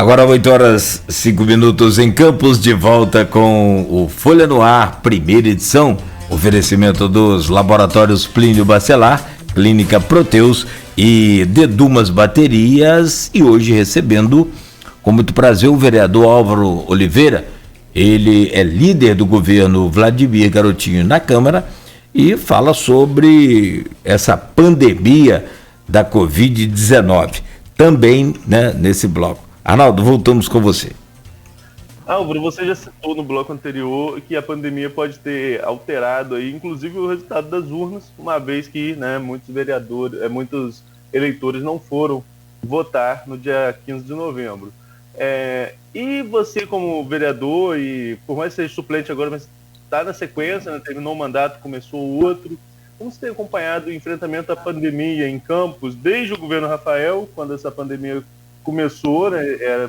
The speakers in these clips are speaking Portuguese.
Agora 8 horas 5 minutos em Campos, de volta com o Folha no Ar, primeira edição. Oferecimento dos laboratórios Plínio Bacelar, Clínica Proteus e Dedumas Baterias. E hoje recebendo, com muito prazer, o vereador Álvaro Oliveira. Ele é líder do governo Vladimir Garotinho na Câmara e fala sobre essa pandemia da Covid-19. Também, né, nesse bloco. Arnaldo, voltamos com você. Álvaro, você já citou no bloco anterior que a pandemia pode ter alterado aí, inclusive o resultado das urnas, uma vez que, né, muitos eleitores não foram votar no dia 15 de novembro. E você, como vereador, e por mais que seja suplente agora, mas está na sequência, né, terminou o mandato, começou o outro, como você tem acompanhado o enfrentamento à pandemia em Campos, desde o governo Rafael, quando essa pandemia começou, né,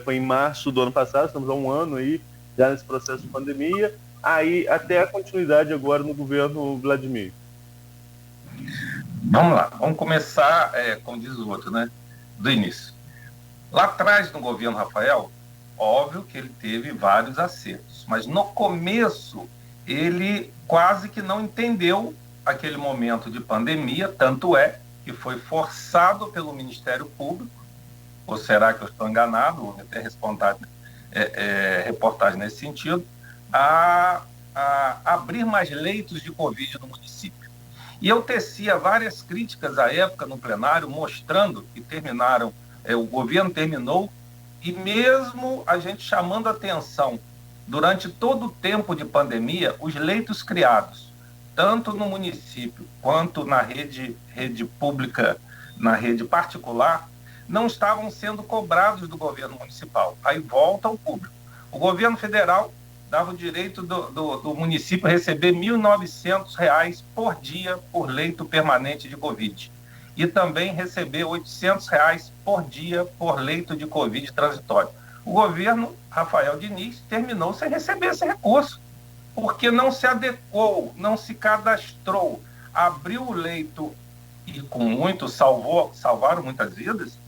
foi em março do ano passado, estamos há um ano aí, já nesse processo de pandemia, aí até a continuidade agora no governo Vladimir? Vamos lá, vamos começar, como diz o outro, né, do início. Lá atrás, no governo Rafael, óbvio que ele teve vários acertos, mas no começo ele quase que não entendeu aquele momento de pandemia, tanto é que foi forçado pelo Ministério Público, ou será que eu estou enganado, vou até reportagem nesse sentido, a abrir mais leitos de Covid no município. E eu tecia várias críticas à época no plenário, mostrando que o governo terminou, e mesmo a gente chamando atenção, durante todo o tempo de pandemia, os leitos criados, tanto no município quanto na rede pública, na rede particular, não estavam sendo cobrados do governo municipal. Aí volta ao público. O governo federal dava o direito do município a receber R$ 1.900 por dia por leito permanente de Covid. E também receber R$ 800 por dia por leito de Covid transitório. O governo Rafael Diniz terminou sem receber esse recurso, porque não se adequou, não se cadastrou, abriu o leito e com muito salvaram muitas vidas,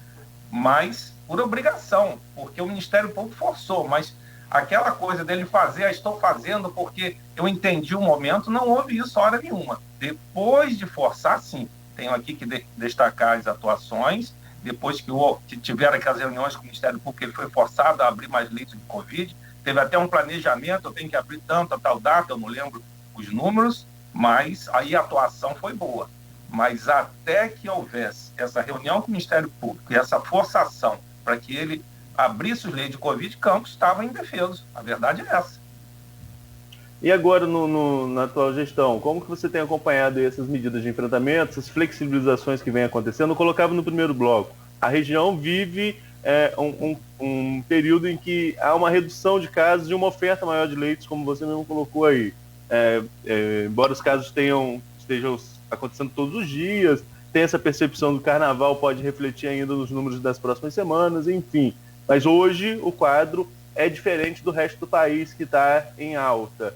mas por obrigação, porque o Ministério Público forçou, mas aquela coisa dele fazer, estou fazendo porque eu entendi o momento, não houve isso hora nenhuma. Depois de forçar, sim, tenho aqui que destacar as atuações, depois que tiveram aquelas reuniões com o Ministério Público, ele foi forçado a abrir mais leitos de Covid, teve até um planejamento, eu tenho que abrir tanto a tal data, eu não lembro os números, mas aí a atuação foi boa. Mas até que houvesse essa reunião com o Ministério Público e essa forçação para que ele abrisse os leitos de Covid, Campos estava indefeso. A verdade é essa. E agora, na atual gestão, como que você tem acompanhado essas medidas de enfrentamento, essas flexibilizações que vêm acontecendo? Eu colocava no primeiro bloco. A região vive um período em que há uma redução de casos e uma oferta maior de leitos, como você mesmo colocou aí. Embora os casos estejam acontecendo todos os dias, tem essa percepção do carnaval, pode refletir ainda nos números das próximas semanas, enfim. Mas hoje o quadro é diferente do resto do país, que está em alta.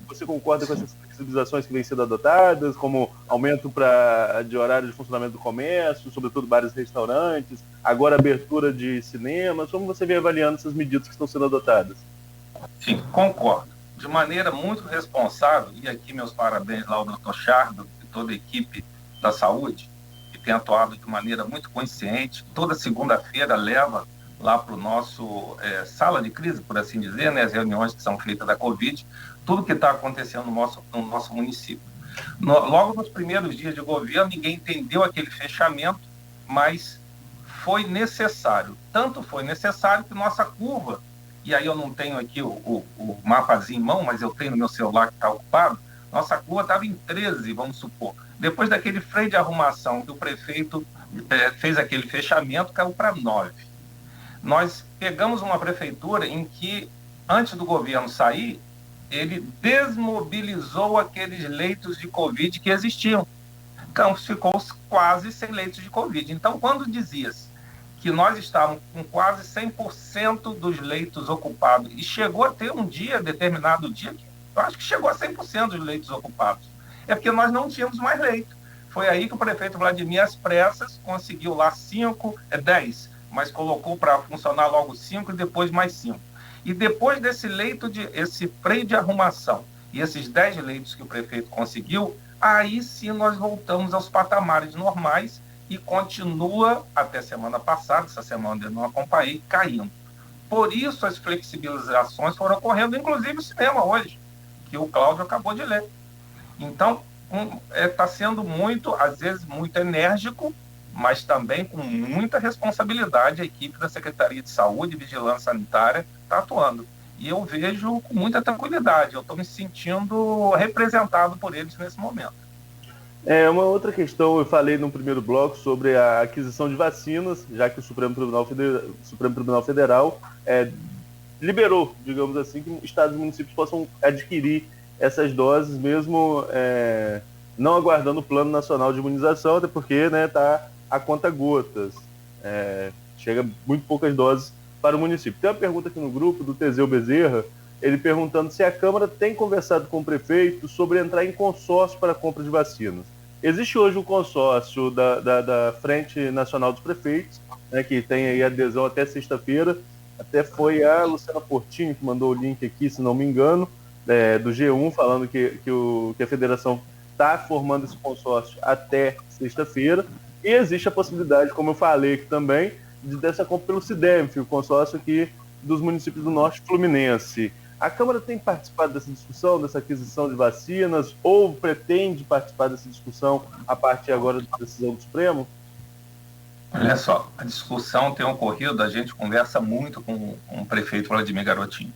Você concorda com essas flexibilizações que vêm sendo adotadas, como aumento de horário de funcionamento do comércio, sobretudo bares e restaurantes, agora abertura de cinemas? Como você vem avaliando essas medidas que estão sendo adotadas? Sim, concordo. De maneira muito responsável, e aqui meus parabéns lá ao Dr. Chardo e toda a equipe da saúde, que tem atuado de maneira muito consciente. Toda segunda-feira leva lá para o nosso sala de crise, por assim dizer, né, as reuniões que são feitas da Covid, tudo que está acontecendo no nosso município. Logo nos primeiros dias de governo, ninguém entendeu aquele fechamento, mas foi necessário. Tanto foi necessário que nossa curva, e aí eu não tenho aqui o mapazinho em mão, mas eu tenho no meu celular que está ocupado, nossa curva estava em 13, vamos supor. Depois daquele freio de arrumação que o prefeito fez aquele fechamento, caiu para 9. Nós pegamos uma prefeitura em que, antes do governo sair, ele desmobilizou aqueles leitos de Covid que existiam. Campos ficou quase sem leitos de Covid. Então, quando dizia-se que nós estávamos com quase 100% dos leitos ocupados, e chegou a ter um determinado dia, que eu acho que chegou a 100% dos leitos ocupados, é porque nós não tínhamos mais leito. Foi aí que o prefeito Vladimir, às pressas, conseguiu lá 10 mas colocou para funcionar logo 5 e depois mais 5. E depois desse esse freio de arrumação e esses 10 leitos que o prefeito conseguiu, aí sim nós voltamos aos patamares normais e continua, até semana passada, essa semana eu não acompanhei, caindo. Por isso as flexibilizações foram ocorrendo, inclusive o cinema hoje, que o Cláudio acabou de ler. Então, está sendo muito, às vezes, muito enérgico, mas também com muita responsabilidade a equipe da Secretaria de Saúde e Vigilância Sanitária está atuando. E eu vejo com muita tranquilidade, eu estou me sentindo representado por eles nesse momento. Uma outra questão, eu falei no primeiro bloco sobre a aquisição de vacinas, já que o Supremo Tribunal Federal liberou, digamos assim, que estados e municípios possam adquirir essas doses, mesmo não aguardando o Plano Nacional de Imunização, até porque está a conta gotas. Chega muito poucas doses para o município. Tem uma pergunta aqui no grupo do Teseu Bezerra, ele perguntando se a Câmara tem conversado com o prefeito sobre entrar em consórcio para a compra de vacinas. Existe hoje um consórcio da Frente Nacional dos Prefeitos, que tem aí adesão até sexta-feira. Até foi a Luciana Portinho que mandou o link aqui, se não me engano, do G1, falando que a federação está formando esse consórcio até sexta-feira. E existe a possibilidade, como eu falei aqui também, dessa compra pelo SIDEMF, o consórcio aqui dos municípios do Norte Fluminense. A Câmara tem participado dessa discussão, dessa aquisição de vacinas, ou pretende participar dessa discussão a partir agora da decisão do Supremo? Olha só, a discussão tem ocorrido, a gente conversa muito com o prefeito Vladimir Garotinho.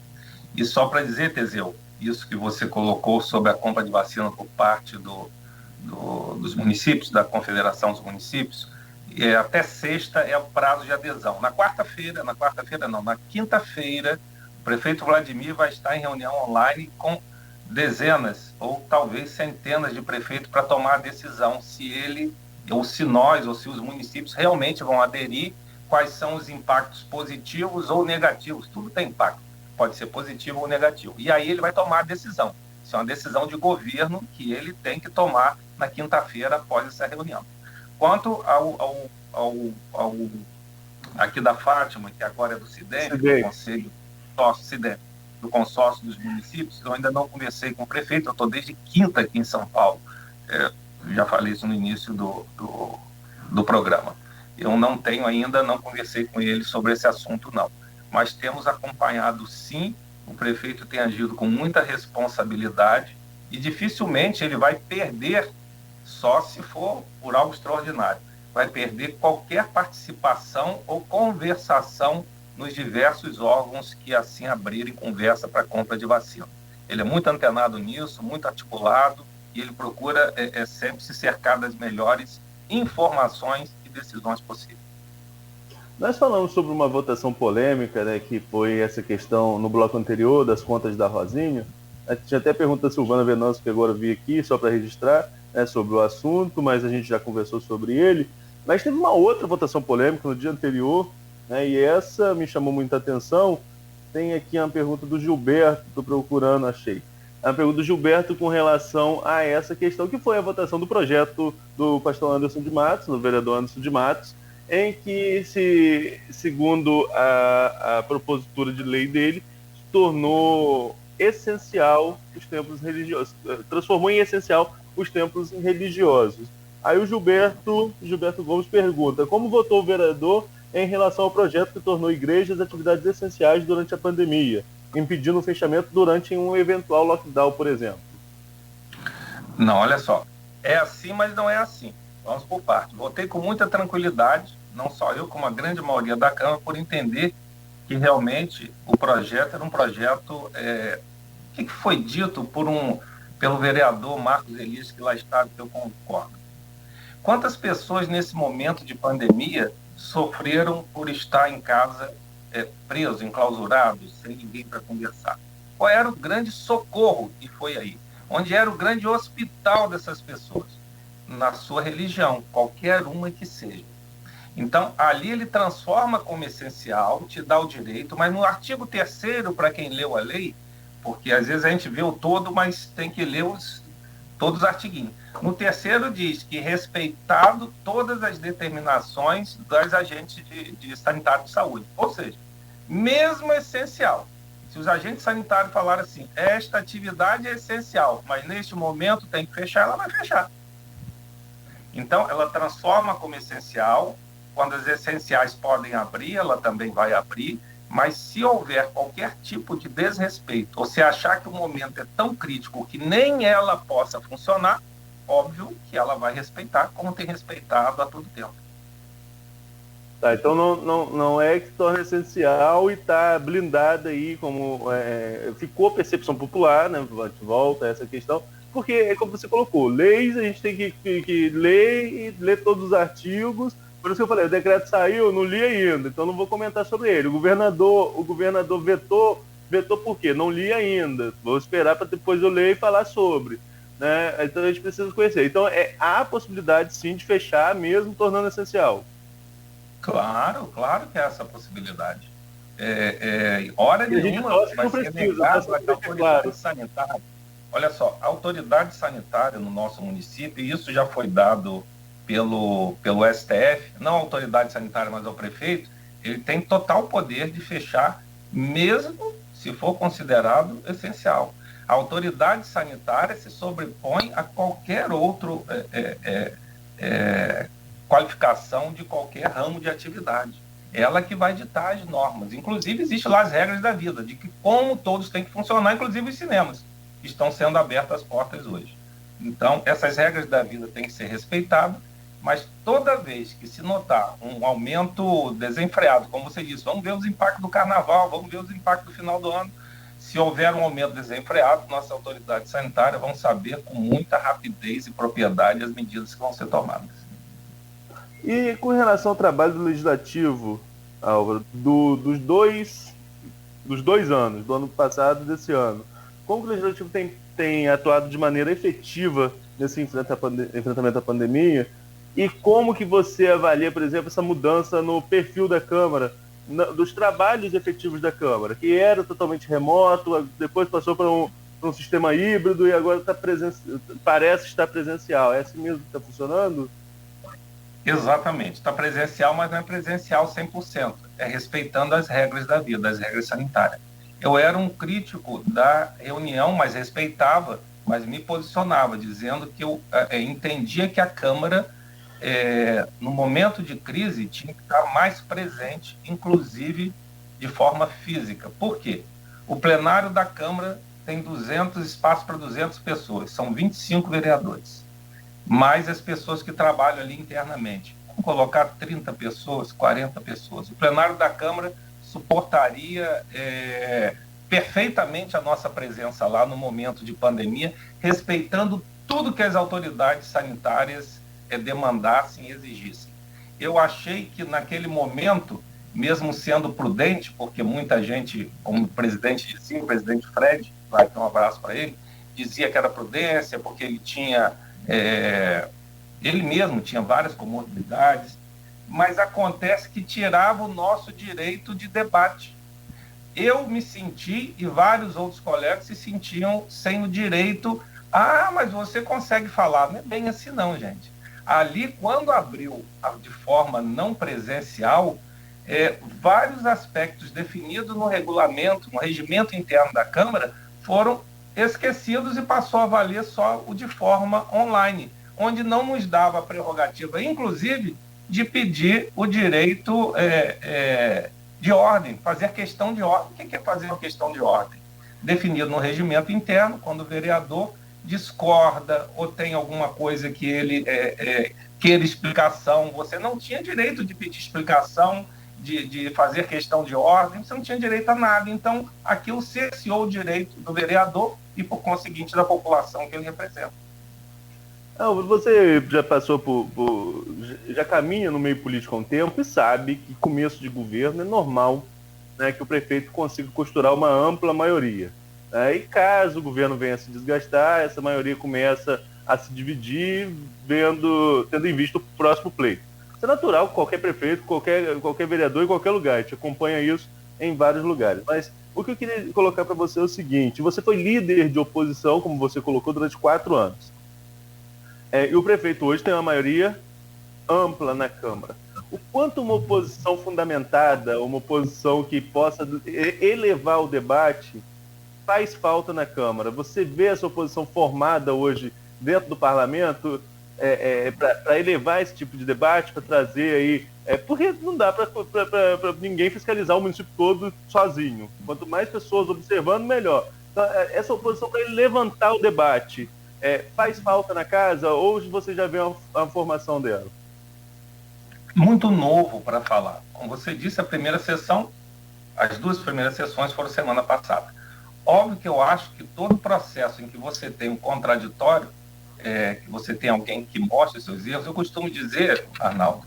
E só para dizer, Teseu, isso que você colocou sobre a compra de vacina por parte dos municípios, da Confederação dos Municípios, até sexta é o prazo de adesão. Na quinta-feira, o prefeito Vladimir vai estar em reunião online com dezenas ou talvez centenas de prefeitos para tomar a decisão se ele, ou se nós, ou se os municípios realmente vão aderir, quais são os impactos positivos ou negativos. Tudo tem impacto, pode ser positivo ou negativo. E aí ele vai tomar a decisão. Isso é uma decisão de governo que ele tem que tomar na quinta-feira após essa reunião. Quanto aqui da Fátima, que agora é do SIDEMF, do Conselho do Consórcio dos Municípios, eu ainda não conversei com o prefeito, eu estou desde quinta aqui em São Paulo. Já falei isso no início do programa. Eu não conversei com ele sobre esse assunto, não. Mas temos acompanhado, sim, o prefeito tem agido com muita responsabilidade e dificilmente ele vai perder, só se for por algo extraordinário, vai perder qualquer participação ou conversação nos diversos órgãos que assim abrirem conversa para a compra de vacina. Ele é muito antenado nisso, muito articulado, e ele procura sempre se cercar das melhores informações e decisões possíveis. Nós falamos sobre uma votação polêmica, que foi essa questão no bloco anterior das contas da Rosinha. A gente até pergunta a Silvana Venâncio, que agora vi aqui, só para registrar, sobre o assunto, mas a gente já conversou sobre ele. Mas teve uma outra votação polêmica no dia anterior, e essa me chamou muita atenção. Tem aqui uma pergunta do Gilberto, estou procurando, achei. A pergunta do Gilberto com relação a essa questão, que foi a votação do projeto do pastor Anderson de Matos, do vereador Anderson de Matos, em que, segundo a propositura de lei dele, tornou essencial os templos religiosos, transformou em essencial os templos religiosos. Aí o Gilberto Gomes pergunta: como votou o vereador em relação ao projeto que tornou igrejas atividades essenciais durante a pandemia, impedindo o fechamento durante um eventual lockdown, por exemplo? Não, olha só, é assim, mas não é assim. Vamos por parte. Votei com muita tranquilidade, não só eu, como a grande maioria da Câmara, por entender que realmente o projeto era um projeto que foi dito pelo vereador Marcos Elias, que lá está, que eu concordo. Quantas pessoas nesse momento de pandemia sofreram por estar em casa presos, enclausurados, sem ninguém para conversar? Qual era o grande socorro que foi aí? Onde era o grande hospital dessas pessoas? Na sua religião, qualquer uma que seja. Então, ali ele transforma como essencial, te dá o direito, mas no artigo 3º, para quem leu a lei, porque às vezes a gente vê o todo, mas tem que ler todos os artiguinhos. No terceiro diz que respeitado todas as determinações dos agentes de sanitário de saúde. Ou seja, mesmo essencial. Se os agentes sanitários falarem assim, esta atividade é essencial, mas neste momento tem que fechar, ela vai fechar. Então, ela transforma como essencial. Quando as essenciais podem abrir, ela também vai abrir. Mas se houver qualquer tipo de desrespeito, ou se achar que o momento é tão crítico que nem ela possa funcionar, óbvio que ela vai respeitar, como tem respeitado a todo tempo. Tá, então não é que se torna essencial e está blindada aí, como ficou a percepção popular, né? Volta a essa questão, porque é como você colocou, leis a gente tem que ler e ler todos os artigos. Por isso que eu falei, o decreto saiu, não li ainda, então não vou comentar sobre ele. O governador vetou por quê? Não li ainda. Vou esperar para depois eu ler e falar sobre. Né? Então a gente precisa conhecer. Então há a possibilidade sim de fechar, mesmo tornando essencial. Claro que é essa possibilidade. Hora nenhuma vai ser negado a autoridade sanitária. Olha só, a autoridade sanitária no nosso município, e isso já foi dado pelo STF, não a autoridade sanitária, mas ao prefeito, ele tem total poder de fechar, mesmo se for considerado essencial. A autoridade sanitária se sobrepõe a qualquer outro qualificação de qualquer ramo de atividade. Ela que vai ditar as normas. Inclusive, existem lá as regras da vida, de que como todos têm que funcionar, inclusive os cinemas, que estão sendo abertas as portas hoje. Então, essas regras da vida têm que ser respeitadas, mas toda vez que se notar um aumento desenfreado, como você disse, vamos ver os impactos do carnaval, vamos ver os impactos do final do ano. Se houver um aumento desenfreado, nossa autoridade sanitária vão saber com muita rapidez e propriedade as medidas que vão ser tomadas. E com relação ao trabalho do Legislativo, Álvaro, dos dois anos, do ano passado e desse ano, como o Legislativo tem atuado de maneira efetiva nesse enfrentamento à pandemia, e como que você avalia, por exemplo, essa mudança no perfil da Câmara, dos trabalhos efetivos da Câmara, que era totalmente remoto, depois passou para um sistema híbrido e agora parece estar presencial. É assim mesmo que está funcionando? Exatamente. Está presencial, mas não é presencial 100%. É respeitando as regras da vida, as regras sanitárias. Eu era um crítico da reunião, mas respeitava, mas me posicionava, dizendo que eu entendia que a Câmara, no momento de crise, tinha que estar mais presente, inclusive de forma física. Por quê? O plenário da Câmara tem espaço para 200 pessoas, são 25 vereadores, mais as pessoas que trabalham ali internamente. Vamos colocar 30 pessoas, 40 pessoas. O plenário da Câmara suportaria perfeitamente a nossa presença lá no momento de pandemia, respeitando tudo que as autoridades sanitárias demandassem e exigissem. Eu achei que naquele momento, mesmo sendo prudente, porque muita gente, como o presidente dizia, o presidente Fred, vai dar um abraço para ele, dizia que era prudência, porque ele tinha... ele mesmo tinha várias comorbidades, mas acontece que tirava o nosso direito de debate. Eu me senti, e vários outros colegas se sentiam sem o direito. Mas você consegue falar. Não é bem assim não, gente. Ali, quando abriu de forma não presencial, vários aspectos definidos no regulamento, no regimento interno da Câmara, foram esquecidos e passou a valer só o de forma online, onde não nos dava a prerrogativa, inclusive, de pedir o direito de ordem, fazer questão de ordem. O que é fazer uma questão de ordem? Definido no regimento interno, quando o vereador discorda ou tem alguma coisa que ele queira explicação, você não tinha direito de pedir explicação, de fazer questão de ordem, você não tinha direito a nada. Então, aquilo cerceou o direito do vereador e, por conseguinte, da população que ele representa. Você já passou já caminha no meio político há um tempo e sabe que começo de governo é normal, né, que o prefeito consiga costurar uma ampla maioria. E caso o governo venha a se desgastar, essa maioria começa a se dividir, tendo em vista o próximo pleito. Isso é natural, qualquer prefeito, qualquer vereador em qualquer lugar, a gente acompanha isso em vários lugares. Mas o que eu queria colocar para você é o seguinte: você foi líder de oposição, como você colocou, durante 4 anos. E o prefeito hoje tem uma maioria ampla na Câmara. O quanto uma oposição fundamentada, uma oposição que possa elevar o debate, faz falta na Câmara? Você vê essa oposição formada hoje dentro do parlamento para elevar esse tipo de debate, para trazer aí... porque não dá para ninguém fiscalizar o município todo sozinho. Quanto mais pessoas observando, melhor. Então, essa oposição para levantar o debate, faz falta na casa ou você já vê a formação dela? Muito novo para falar. Como você disse, a primeira sessão, as duas primeiras sessões foram semana passada. Óbvio que eu acho que todo processo em que você tem um contraditório, que você tem alguém que mostra seus erros, eu costumo dizer, Arnaldo,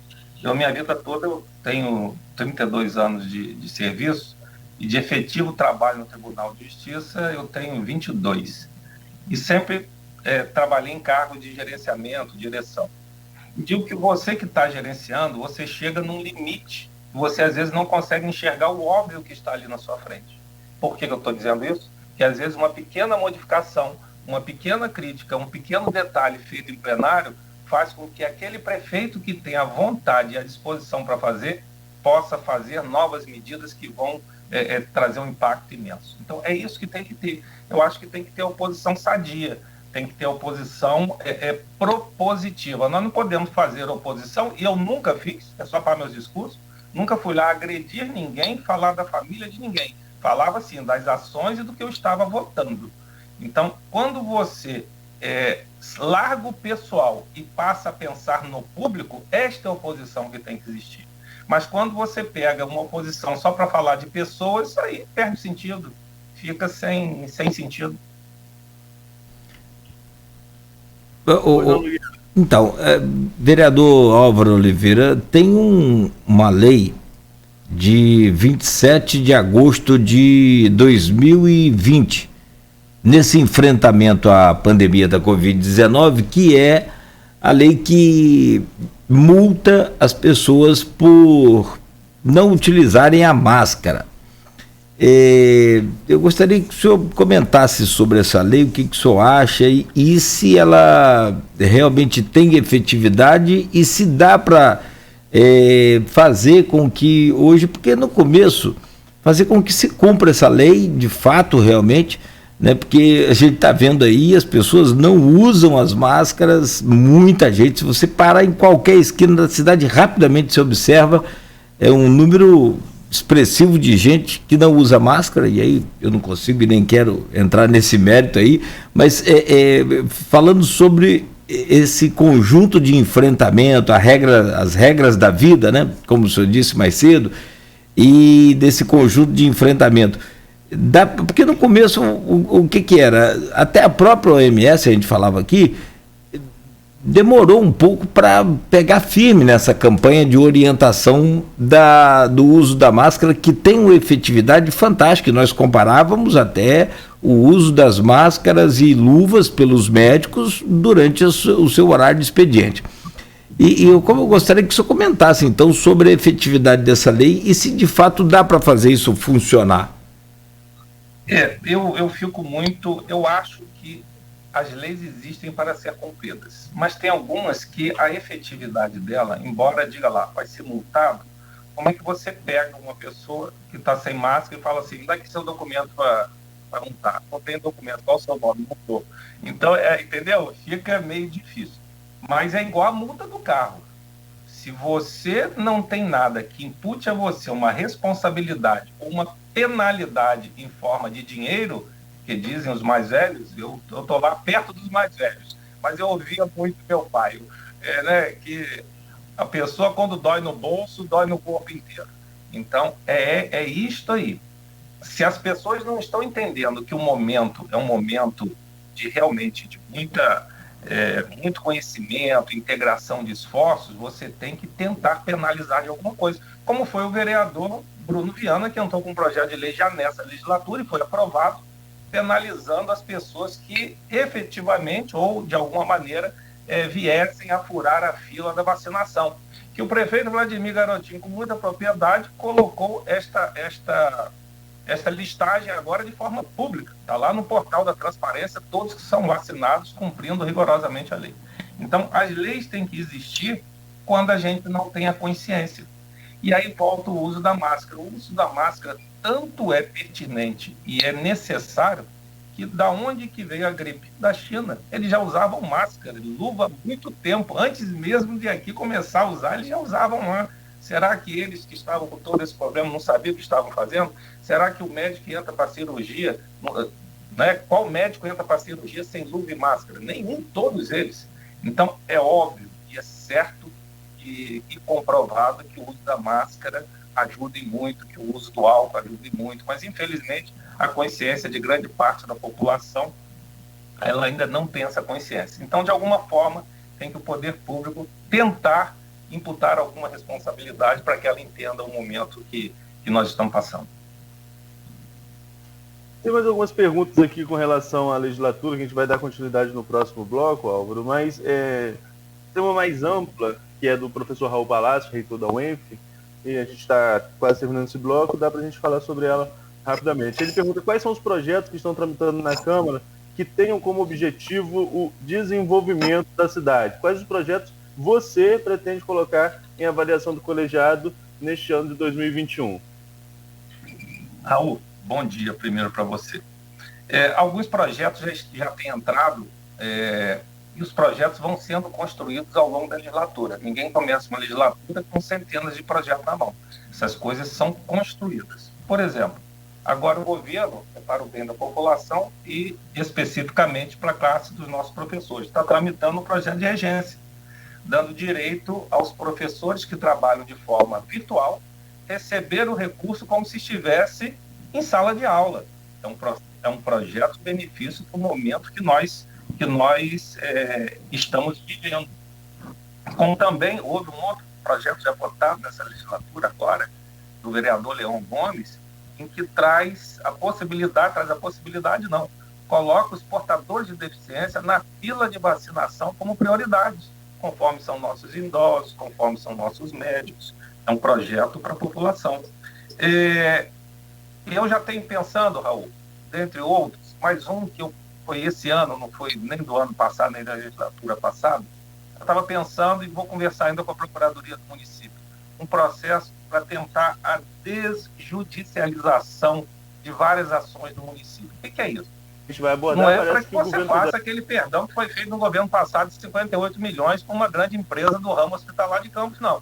minha vida toda eu tenho 32 anos de serviço e de efetivo trabalho no Tribunal de Justiça eu tenho 22. E sempre trabalhei em cargo de gerenciamento, direção. Digo que você que está gerenciando, você chega num limite. Você às vezes não consegue enxergar o óbvio que está ali na sua frente. Por que eu estou dizendo isso? Que às vezes uma pequena modificação, uma pequena crítica, um pequeno detalhe feito em plenário faz com que aquele prefeito que tem a vontade e a disposição para fazer, possa fazer novas medidas que vão trazer um impacto imenso. Então é isso que tem que ter. Eu acho que tem que ter oposição sadia, tem que ter oposição propositiva. Nós não podemos fazer oposição, e eu nunca fiz, é só para meus discursos, nunca fui lá agredir ninguém, falar da família de ninguém. Falava, assim, das ações e do que eu estava votando. Então, quando você larga o pessoal e passa a pensar no público, esta é a oposição que tem que existir. Mas quando você pega uma oposição só para falar de pessoas, isso aí perde sentido, fica sem sentido. Então, vereador Álvaro Oliveira, tem uma lei de 27 de agosto de 2020, nesse enfrentamento à pandemia da Covid-19, que é a lei que multa as pessoas por não utilizarem a máscara. Eu gostaria que o senhor comentasse sobre essa lei, o que o senhor acha e se ela realmente tem efetividade e se dá para fazer com que hoje, porque no começo, fazer com que se cumpra essa lei de fato realmente, né? Porque a gente está vendo aí, as pessoas não usam as máscaras, muita gente, se você parar em qualquer esquina da cidade, rapidamente se observa um número expressivo de gente que não usa máscara, e aí eu não consigo e nem quero entrar nesse mérito aí, mas falando sobre esse conjunto de enfrentamento, as regras da vida, né, como o senhor disse mais cedo, e desse conjunto de enfrentamento. Porque no começo, o que era? Até a própria OMS, a gente falava aqui, demorou um pouco para pegar firme nessa campanha de orientação do uso da máscara, que tem uma efetividade fantástica. Nós comparávamos até o uso das máscaras e luvas pelos médicos durante o seu horário de expediente. E eu gostaria que o senhor comentasse, então, sobre a efetividade dessa lei e se de fato dá para fazer isso funcionar. Eu fico muito... Eu acho que as leis existem para ser cumpridas, mas tem algumas que a efetividade dela, embora diga lá, vai ser multado, como é que você pega uma pessoa que está sem máscara e fala assim, dá aqui seu documento para multar, não tem documento, qual o seu nome? Não estou. Então, entendeu? Fica meio difícil. Mas é igual a multa do carro. Se você não tem nada que impute a você uma responsabilidade ou uma penalidade em forma de dinheiro, que dizem os mais velhos, eu estou lá perto dos mais velhos, mas eu ouvia muito meu pai, que a pessoa, quando dói no bolso, dói no corpo inteiro. Então, é isto aí. Se as pessoas não estão entendendo que o momento é um momento de realmente de muito conhecimento, integração de esforços, você tem que tentar penalizar de alguma coisa, como foi o vereador Bruno Viana, que entrou com um projeto de lei já nessa legislatura e foi aprovado, penalizando as pessoas que efetivamente ou de alguma maneira viessem a furar a fila da vacinação. Que o prefeito Vladimir Garotinho, com muita propriedade, colocou esta listagem agora de forma pública. Está lá no portal da transparência, todos que são vacinados cumprindo rigorosamente a lei. Então, as leis têm que existir quando a gente não tem a consciência. E aí volta o uso da máscara. O uso da máscara tanto é pertinente e é necessário que da onde que veio a gripe? Da China. Eles já usavam máscara, luva há muito tempo. Antes mesmo de aqui começar a usar, eles já usavam lá. Será que eles que estavam com todo esse problema não sabiam o que estavam fazendo? Será que o médico que entra para a cirurgia, né, qual médico entra para a cirurgia sem luva e máscara? Nenhum, todos eles. Então, é óbvio e é certo e comprovado que o uso da máscara ajude muito, que o uso do álcool ajude muito, mas, infelizmente, a consciência de grande parte da população, ela ainda não tem essa consciência. Então, de alguma forma, tem que o poder público tentar imputar alguma responsabilidade para que ela entenda o momento que nós estamos passando. Tem mais algumas perguntas aqui com relação à legislatura, que a gente vai dar continuidade no próximo bloco, Álvaro, mas tem uma mais ampla, que é do professor Raul Palácio, reitor da UENF, e a gente está quase terminando esse bloco, dá para a gente falar sobre ela rapidamente. Ele pergunta quais são os projetos que estão tramitando na Câmara que tenham como objetivo o desenvolvimento da cidade. Quais os projetos você pretende colocar em avaliação do colegiado neste ano de 2021? Raul, bom dia primeiro para você. Alguns projetos já têm entrado e os projetos vão sendo construídos ao longo da legislatura. Ninguém começa uma legislatura com centenas de projetos na mão. Essas coisas são construídas. Por exemplo, agora o governo, para o bem da população e especificamente para a classe dos nossos professores, está tramitando um projeto de regência, dando direito aos professores que trabalham de forma virtual receber o recurso como se estivesse em sala de aula. É um projeto de benefício para o momento que nós estamos vivendo. Como também houve um outro projeto já votado nessa legislatura agora, do vereador Leão Gomes, em que coloca os portadores de deficiência na fila de vacinação como prioridade, conforme são nossos idosos, conforme são nossos médicos. É um projeto para a população. Eu já tenho pensando, Raul, dentre outros, mais um que foi esse ano, não foi nem do ano passado, nem da legislatura passada, eu estava pensando e vou conversar ainda com a Procuradoria do município, um processo para tentar a desjudicialização de várias ações do município. O que é isso? A gente vai abordar, não é para que você faça aquele perdão que foi feito no governo passado de 58 milhões com uma grande empresa do ramo hospitalar de Campos, não.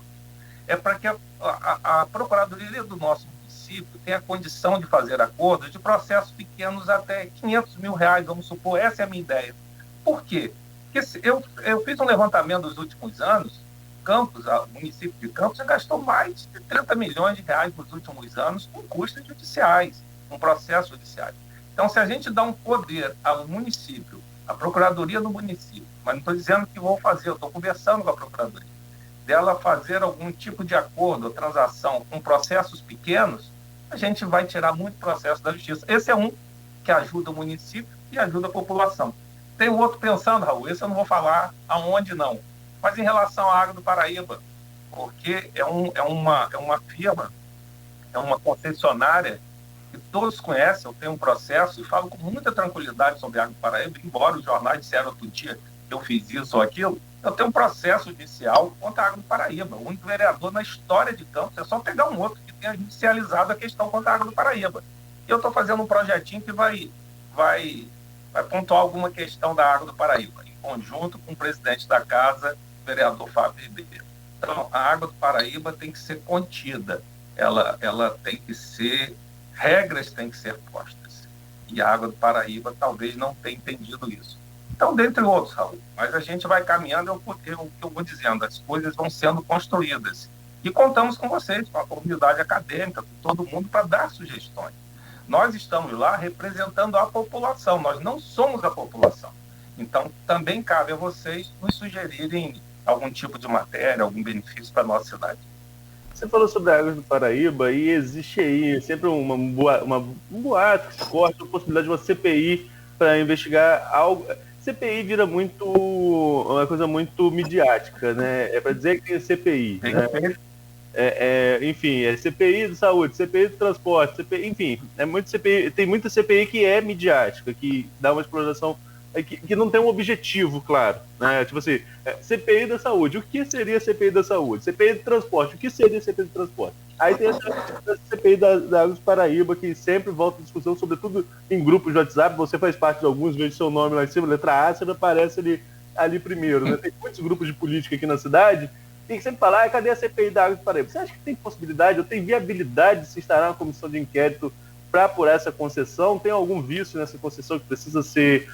É para que a Procuradoria do nosso município tenha condição de fazer acordos de processos pequenos até R$500 mil, vamos supor, essa é a minha ideia. Por quê? Porque eu fiz um levantamento dos últimos anos, o município de Campos já gastou mais de R$30 milhões nos últimos anos com custos judiciais, com processos judiciais. Então, se a gente dá um poder ao município, à Procuradoria do município, mas não estou dizendo que vou fazer, eu estou conversando com a Procuradoria, dela fazer algum tipo de acordo ou transação com processos pequenos, a gente vai tirar muito processo da justiça. Esse é um que ajuda o município e ajuda a população. Tem outro pensando, Raul, esse eu não vou falar aonde não, mas em relação à Água do Paraíba, porque é uma firma, é uma concessionária que todos conhecem, eu tenho um processo e falo com muita tranquilidade sobre a Água do Paraíba, embora os jornais disseram outro dia que eu fiz isso ou aquilo, eu tenho um processo judicial contra a Água do Paraíba. O único vereador na história de Campos, é só pegar um outro que tenha judicializado a questão contra a Água do Paraíba. E eu estou fazendo um projetinho que vai pontuar alguma questão da Água do Paraíba, em conjunto com o presidente da casa, o vereador Fábio Ribeiro. Então, a Água do Paraíba tem que ser contida, ela tem que ser, regras têm que ser postas. E a Água do Paraíba talvez não tenha entendido isso. Então, dentre outros, Raul, mas a gente vai caminhando, o que eu vou dizendo, as coisas vão sendo construídas. E contamos com vocês, com a comunidade acadêmica, com todo mundo, para dar sugestões. Nós estamos lá representando a população, nós não somos a população. Então, também cabe a vocês nos sugerirem algum tipo de matéria, algum benefício para a nossa cidade. Você falou sobre a Água do Paraíba e existe aí sempre um boato que se corta a possibilidade de uma CPI para investigar algo. CPI vira uma coisa muito midiática, né? É para dizer que tem CPI, né? Enfim, é CPI de saúde, CPI de transporte, CPI, enfim, é muito CPI, tem muita CPI que é midiática, que dá uma exploração que não tem um objetivo claro, né? Tipo assim, CPI da saúde, o que seria CPI da saúde? CPI do transporte, o que seria CPI do transporte? Aí tem essa CPI da Águas Paraíba, que sempre volta a discussão, sobretudo em grupos de WhatsApp, você faz parte de alguns, vejo seu nome lá em cima, letra A, você não aparece ali primeiro, né? Tem muitos grupos de política aqui na cidade, tem que sempre falar, cadê a CPI da Águas Paraíba? Você acha que tem possibilidade, ou tem viabilidade de se instalar uma comissão de inquérito para apurar essa concessão? Tem algum vício nessa concessão que precisa ser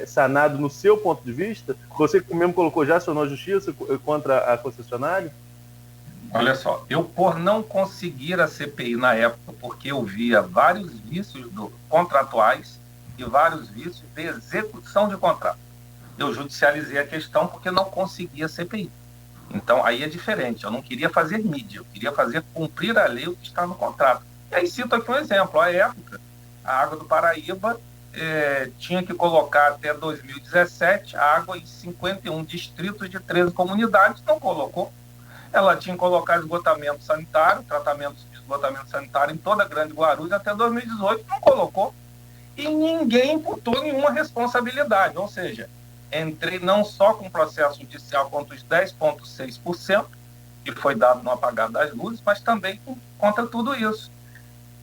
sanado no seu ponto de vista? Você mesmo colocou já acionou a justiça contra a concessionária? Olha só, eu por não conseguir a CPI na época, porque eu via vários vícios contratuais e vários vícios de execução de contrato. Eu judicializei a questão porque não conseguia a CPI. Então, aí é diferente. Eu não queria fazer mídia, eu queria fazer cumprir a lei o que está no contrato. E aí cito aqui um exemplo. À época, a Água do Paraíba tinha que colocar até 2017 água em 51 distritos de 13 comunidades, não colocou. Ela tinha que colocar esgotamento sanitário, tratamento de esgotamento sanitário em toda a Grande Guarulhos até 2018, não colocou. E ninguém imputou nenhuma responsabilidade, ou seja, entrei não só com processo judicial contra os 10,6%, que foi dado no apagar das luzes, mas também contra tudo isso.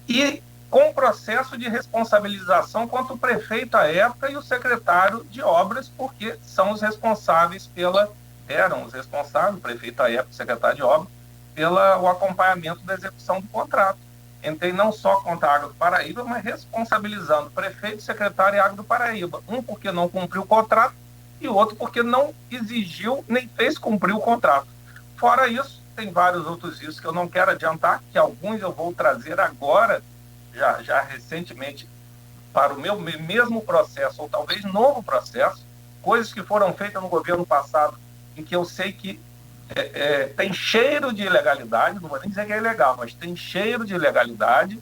E com processo de responsabilização contra o prefeito à época e o secretário de obras, porque são os responsáveis eram os responsáveis, o prefeito à época, o secretário de obras, pelo acompanhamento da execução do contrato. Entrei não só contra a Água do Paraíba, mas responsabilizando o prefeito, secretário e a Água do Paraíba. Um porque não cumpriu o contrato e o outro porque não exigiu nem fez cumprir o contrato. Fora isso, tem vários outros riscos que eu não quero adiantar, que alguns eu vou trazer agora, já recentemente, para o meu mesmo processo, ou talvez novo processo, coisas que foram feitas no governo passado, em que eu sei que tem cheiro de ilegalidade, não vou nem dizer que é ilegal, mas tem cheiro de ilegalidade,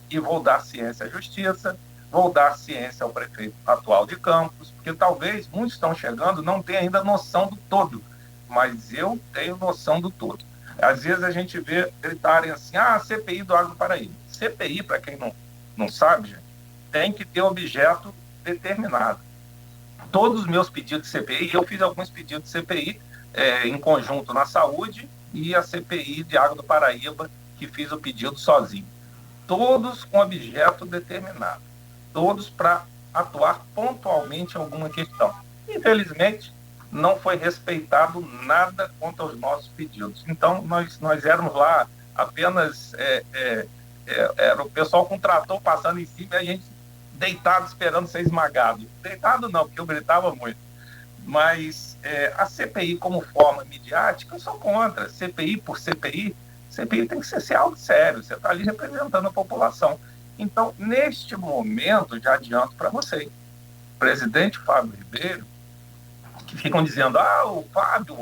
e vou dar ciência à justiça, vou dar ciência ao prefeito atual de Campos, porque talvez muitos estão chegando, não tenham ainda noção do todo, mas eu tenho noção do todo. Às vezes a gente vê gritarem assim, CPI do Água do Paraíba. CPI, para quem não sabe, gente, tem que ter objeto determinado. Todos os meus pedidos de CPI, eu fiz alguns pedidos de CPI em conjunto na saúde e a CPI de Água do Paraíba, que fiz o pedido sozinho. Todos com objeto determinado. Todos para atuar pontualmente em alguma questão. Infelizmente, não foi respeitado nada quanto aos nossos pedidos. Então, nós éramos lá apenas... era o pessoal com trator passando em cima e a gente deitado esperando ser esmagado. Deitado não, porque eu gritava muito. Mas a CPI como forma midiática, eu sou contra. CPI por CPI tem que ser algo sério. Você está ali representando a população. Então, neste momento, já adianto para vocês, o presidente Fábio Ribeiro, que ficam dizendo, o Fábio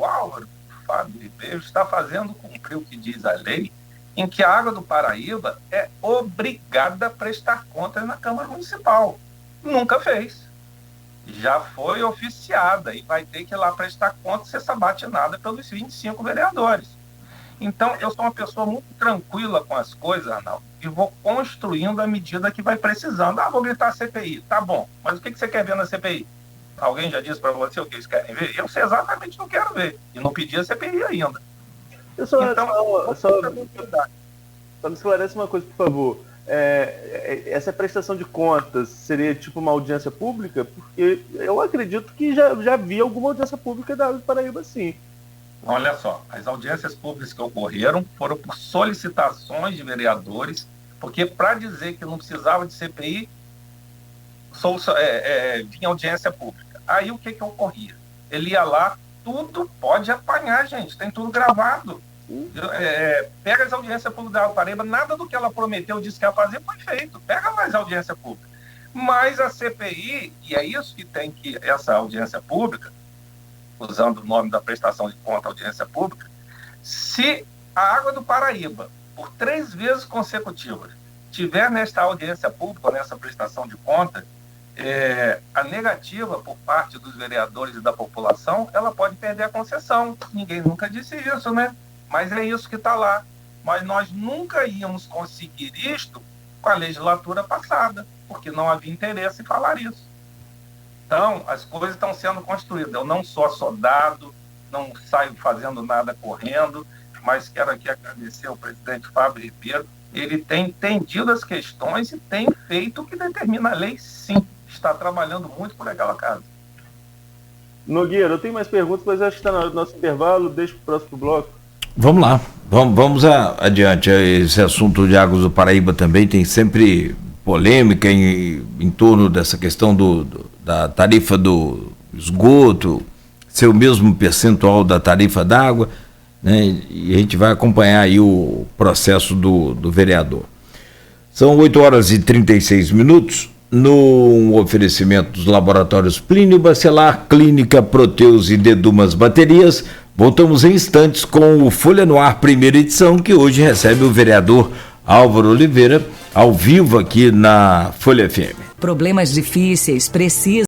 Ribeiro está fazendo cumprir o que diz a lei, em que a Água do Paraíba é obrigada a prestar contas na Câmara Municipal. Nunca fez. Já foi oficiada e vai ter que ir lá prestar contas ser sabatinada pelos 25 vereadores. Então, eu sou uma pessoa muito tranquila com as coisas, Arnaldo, e vou construindo à medida que vai precisando. Vou gritar CPI. Tá bom, mas o que você quer ver na CPI? Alguém já disse para você o que eles querem ver? Eu sei exatamente o que eu quero ver. E não pedi a CPI ainda. Só me esclarece uma coisa, por favor. Essa prestação de contas seria tipo uma audiência pública? Porque eu acredito que já havia alguma audiência pública da Água do Paraíba, sim. Olha só, as audiências públicas que ocorreram foram por solicitações de vereadores, porque para dizer que não precisava de CPI, vinha audiência pública. Aí o que ocorria? Ele ia lá, tudo pode apanhar, gente, tem tudo gravado. Pega as audiências públicas da Água do Paraíba, nada do que ela prometeu, disse que ia fazer, foi feito. Pega mais audiência pública. Mas a CPI, e é isso que tem que, essa audiência pública, usando o nome da prestação de conta, audiência pública, se a Água do Paraíba, por 3 vezes consecutivas, tiver nesta audiência pública, nessa prestação de conta, a negativa por parte dos vereadores e da população, ela pode perder a concessão. Ninguém nunca disse isso, né? Mas é isso que está lá. Mas nós nunca íamos conseguir isto com a legislatura passada, porque não havia interesse em falar isso. Então, as coisas estão sendo construídas. Eu não sou soldado, não saio fazendo nada correndo, mas quero aqui agradecer ao presidente Fábio Ribeiro. Ele tem entendido as questões e tem feito o que determina a lei, sim. Está trabalhando muito por aquela casa. Nogueira, eu tenho mais perguntas, mas acho que está na hora do nosso intervalo. Deixa para o próximo bloco. Vamos lá, vamos adiante. Esse assunto de Águas do Paraíba também tem sempre polêmica em torno dessa questão da tarifa do esgoto, ser o mesmo percentual da tarifa d'água, né? E a gente vai acompanhar aí o processo do vereador. São 8h36, no oferecimento dos laboratórios Plínio Bacelar, Clínica Proteus e Dedumas Baterias. Voltamos em instantes com o Folha no Ar, primeira edição, que hoje recebe o vereador Álvaro Oliveira, ao vivo aqui na Folha FM. Problemas difíceis, precisa